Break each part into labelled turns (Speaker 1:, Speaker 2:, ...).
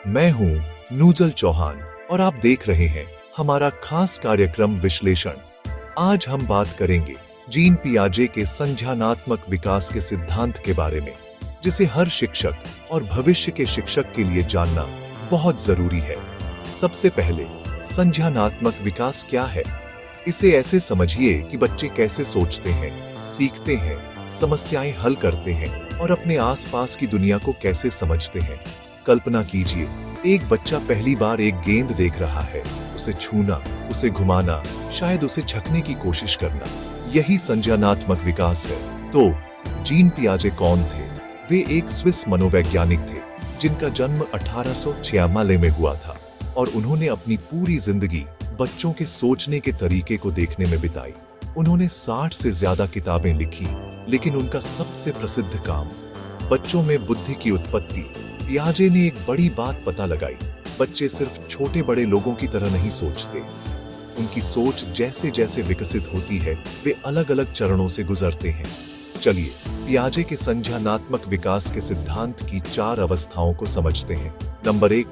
Speaker 1: मैं हूं नूजल चौहान और आप देख रहे हैं हमारा खास कार्यक्रम विश्लेषण। आज हम बात करेंगे जीन पियाजे के संज्ञानात्मक विकास के सिद्धांत के बारे में, जिसे हर शिक्षक और भविष्य के शिक्षक के लिए जानना बहुत जरूरी है। सबसे पहले, संज्ञानात्मक विकास क्या है? इसे ऐसे समझिए कि बच्चे कैसे सोचते हैं, सीखते हैं, समस्याएं हल करते हैं और अपने आसपास की दुनिया को कैसे समझते हैं। कल्पना कीजिए, एक बच्चा पहली बार एक गेंद देख रहा है। उसे छूना, उसे घुमाना, शायद उसे छकने की कोशिश करना, यही संज्ञानात्मक विकास है। तो जीन पियाजे कौन थे? वे एक स्विस मनोवैज्ञानिक थे जिनका जन्म 1846 में हुआ था और उन्होंने अपनी पूरी जिंदगी बच्चों के सोचने के तरीके को देखने में बिताई। उन्होंने 60 से ज्यादा किताबें लिखी, लेकिन उनका सबसे प्रसिद्ध काम बच्चों में बुद्धि की उत्पत्ति। पियाजे ने एक बड़ी बात पता लगाई, बच्चे सिर्फ छोटे बड़े लोगों की तरह नहीं सोचते। उनकी सोच जैसे जैसे विकसित होती है, वे अलग अलग चरणों से गुजरते हैं। चलिए पियाजे के संज्ञानात्मक विकास के सिद्धांत की 4 अवस्थाओं को समझते हैं। नंबर 1,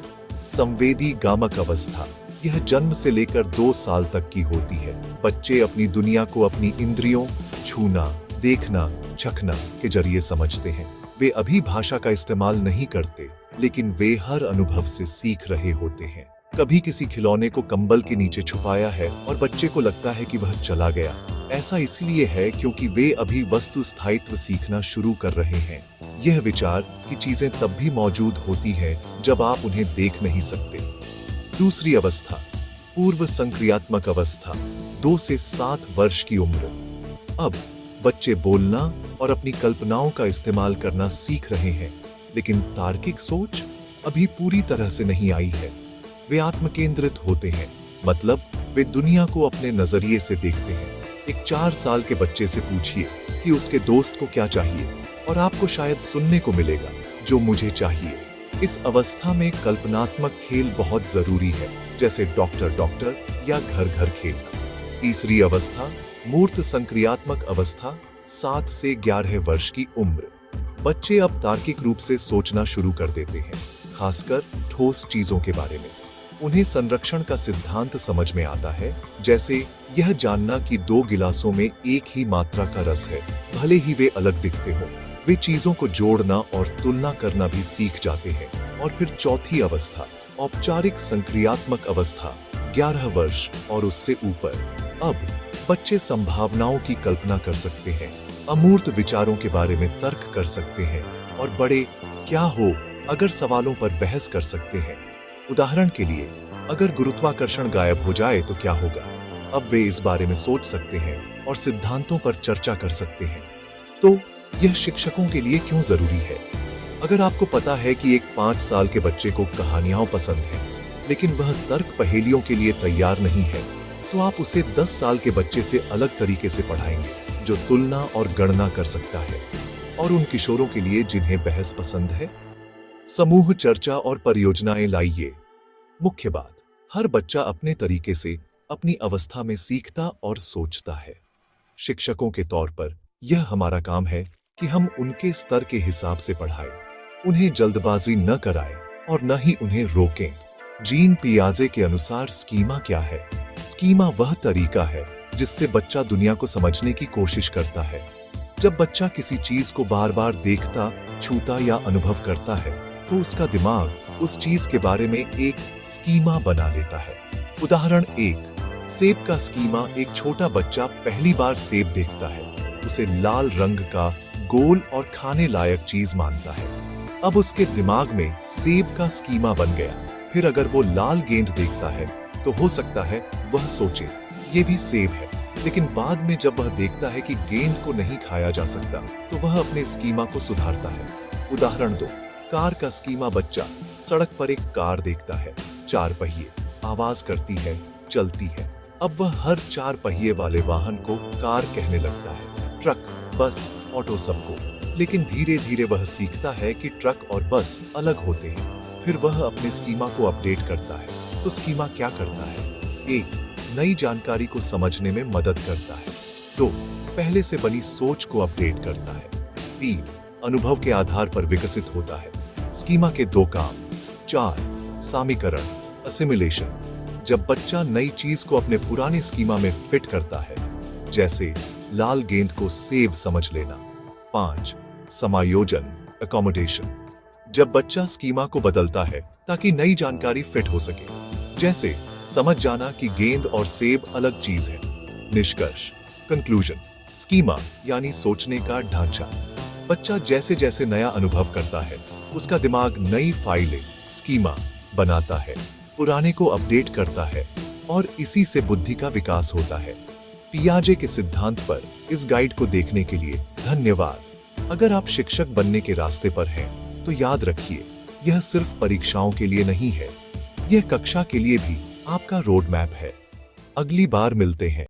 Speaker 1: संवेदी गामक अवस्था। यह जन्म से लेकर 2 साल तक की होती है। बच्चे अपनी दुनिया को अपनी इंद्रियों, छूना, देखना, चखना के जरिए समझते हैं। वे अभी भाषा का इस्तेमाल नहीं करते, लेकिन वे हर अनुभव से सीख रहे होते हैं। कभी किसी खिलौने को कंबल के नीचे छुपाया है और बच्चे को लगता है कि वह चला गया। ऐसा इसलिए है क्योंकि वे अभी वस्तु स्थायित्व सीखना शुरू कर रहे हैं। यह विचार कि चीजें तब भी मौजूद होती हैं जब आप उन्हें देख नहीं सकते। दूसरी अवस्था, पूर्व संक्रियात्मक अवस्था, 2 से 7 वर्ष की उम्र। अब बच्चे बोलना और अपनी कल्पनाओं का इस्तेमाल करना सीख रहे हैं, लेकिन तार्किक सोच अभी पूरी तरह से नहीं आई है। वे आत्मकेंद्रित होते हैं, मतलब वे दुनिया को अपने नजरिए से देखते हैं। एक 4 साल के बच्चे से पूछिए कि उसके दोस्त को क्या चाहिए और आपको शायद सुनने को मिलेगा, जो मुझे चाहिए। इस अवस्था में कल्पनात्मक खेल बहुत जरूरी है, जैसे डॉक्टर डॉक्टर या घर घर खेलना। तीसरी अवस्था, मूर्त संक्रियात्मक अवस्था, 7 से 11 वर्ष की उम्र। बच्चे अब तार्किक रूप से सोचना शुरू कर देते हैं, खासकर ठोस चीजों के बारे में। उन्हें संरक्षण का सिद्धांत समझ में आता है, जैसे यह जानना कि 2 गिलासों में एक ही मात्रा का रस है, भले ही वे अलग दिखते हों। वे चीजों को जोड़ना और तुलना करना भी सीख जाते हैं। और फिर चौथी अवस्था, औपचारिक संक्रियात्मक अवस्था, 11 वर्ष और उससे ऊपर। अब बच्चे संभावनाओं की कल्पना कर सकते हैं, अमूर्त विचारों के बारे में तर्क कर सकते हैं और बड़े क्या हो अगर सवालों पर बहस कर सकते हैं। उदाहरण के लिए, अगर गुरुत्वाकर्षण गायब हो जाए तो क्या होगा? अब वे इस बारे में सोच सकते हैं और सिद्धांतों पर चर्चा कर सकते हैं। तो यह शिक्षकों के लिए क्यों जरूरी है? अगर आपको पता है कि एक 5 साल के बच्चे को कहानियां पसंद हैं, लेकिन वह तर्क पहेलियों के लिए तैयार नहीं है, तो आप उसे 10 साल के बच्चे से अलग तरीके से पढ़ाएंगे, जो तुलना और गणना कर सकता है। और उन किशोरों के लिए जिन्हें बहस पसंद है, समूह चर्चा और परियोजनाएं लाइए। मुख्य बात, हर बच्चा अपने तरीके से अपनी अवस्था में सीखता और सोचता है। शिक्षकों के तौर पर यह हमारा काम है कि हम उनके स्तर के हिसाब से पढ़ाएं, उन्हें जल्दबाजी न कराएं और न ही उन्हें रोकें। जीन पियाजे के अनुसार स्कीमा क्या है? स्कीमा वह तरीका है जिससे बच्चा दुनिया को समझने की कोशिश करता है। जब बच्चा किसी चीज को बार बार देखता, छूता या अनुभव करता है, तो उसका दिमाग उस चीज के बारे में एक स्कीमा बना लेता है। उदाहरण 1, सेब का स्कीमा। एक छोटा बच्चा पहली बार सेब देखता है, उसे लाल रंग का, गोल और खाने लायक चीज मानता है। अब उसके दिमाग में सेब का स्कीमा बन गया। फिर अगर वो लाल गेंद देखता है, तो हो सकता है वह सोचे ये भी सेब है, लेकिन बाद में जब वह देखता है कि गेंद को नहीं खाया जा सकता, तो वह अपने स्कीमा को सुधारता है। उदाहरण 2, कार का स्कीमा। बच्चा सड़क पर एक कार देखता है, 4 पहिए, आवाज करती है, चलती है। अब वह हर 4 पहिए वाले वाहन को कार कहने लगता है, ट्रक, बस, ऑटो, सबको। लेकिन धीरे धीरे वह सीखता है कि ट्रक और बस अलग होते हैं। फिर वह अपने स्कीमा को अपडेट करता है। तो स्कीमा क्या करता है? 1, नई जानकारी को समझने में मदद करता है। 2, पहले से बनी सोच को अपडेट करता है। 3, अनुभव के आधार पर विकसित होता है। स्कीमा के 2 काम। 4, सामीकरण, असिमिलेशन, जब बच्चा नई चीज को अपने पुराने स्कीमा में फिट करता है, जैसे लाल गेंद को सेब समझ लेना। 5. समायोजन, अकोमोडेशन, जब बच्चा स्कीमा को बदलता है ताकि नई जानकारी फिट हो सके, जैसे समझ जाना कि गेंद और सेब अलग चीज है। निष्कर्ष, कंक्लूजन, स्कीमा यानी सोचने का ढांचा। बच्चा जैसे जैसे नया अनुभव करता है, उसका दिमाग नई फाइलें, स्कीमा बनाता है, पुराने को अपडेट करता है और इसी से बुद्धि का विकास होता है। पियाजे के सिद्धांत पर इस गाइड को देखने के लिए धन्यवाद। अगर आप शिक्षक बनने के रास्ते पर हैं, तो याद रखिए, यह सिर्फ परीक्षाओं के लिए नहीं है, यह कक्षा के लिए भी आपका रोड मैप है। अगली बार मिलते हैं।